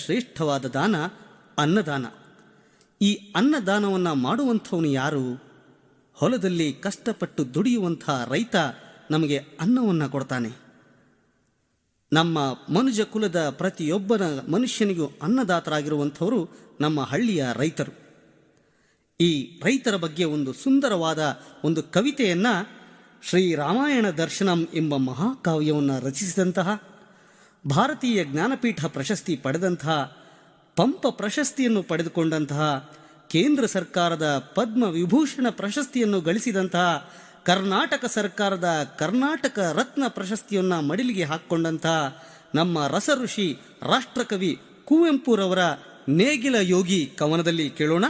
ಶ್ರೇಷ್ಠವಾದ ದಾನ ಅನ್ನದಾನ. ಈ ಅನ್ನದಾನವನ್ನು ಮಾಡುವಂಥವನು ಯಾರು? ಹೊಲದಲ್ಲಿ ಕಷ್ಟಪಟ್ಟು ದುಡಿಯುವಂಥ ರೈತ ನಮಗೆ ಅನ್ನವನ್ನು ಕೊಡ್ತಾನೆ. ನಮ್ಮ ಮನುಜ ಕುಲದ ಪ್ರತಿಯೊಬ್ಬನ ಮನುಷ್ಯನಿಗೂ ಅನ್ನದಾತರಾಗಿರುವಂಥವರು ನಮ್ಮ ಹಳ್ಳಿಯ ರೈತರು. ಈ ರೈತರ ಬಗ್ಗೆ ಒಂದು ಸುಂದರವಾದ ಒಂದು ಕವಿತೆಯನ್ನು ಶ್ರೀರಾಮಾಯಣ ದರ್ಶನಂ ಎಂಬ ಮಹಾಕಾವ್ಯವನ್ನು ರಚಿಸಿದಂತಹ, ಭಾರತೀಯ ಜ್ಞಾನಪೀಠ ಪ್ರಶಸ್ತಿ ಪಡೆದಂತಹ, ಪಂಪ ಪ್ರಶಸ್ತಿಯನ್ನು ಪಡೆದುಕೊಂಡಂತಹ, ಕೇಂದ್ರ ಸರ್ಕಾರದ ಪದ್ಮ ವಿಭೂಷಣ ಪ್ರಶಸ್ತಿಯನ್ನು ಗಳಿಸಿದಂತಹ, ಕರ್ನಾಟಕ ಸರ್ಕಾರದ ಕರ್ನಾಟಕ ರತ್ನ ಪ್ರಶಸ್ತಿಯನ್ನು ಮಡಿಲಿಗೆ ಹಾಕ್ಕೊಂಡಂತಹ ನಮ್ಮ ರಸಋಷಿ ರಾಷ್ಟ್ರಕವಿ ಕುವೆಂಪುರವರ ನೇಗಿಲ ಯೋಗಿ ಕವನದಲ್ಲಿ ಕೇಳೋಣ.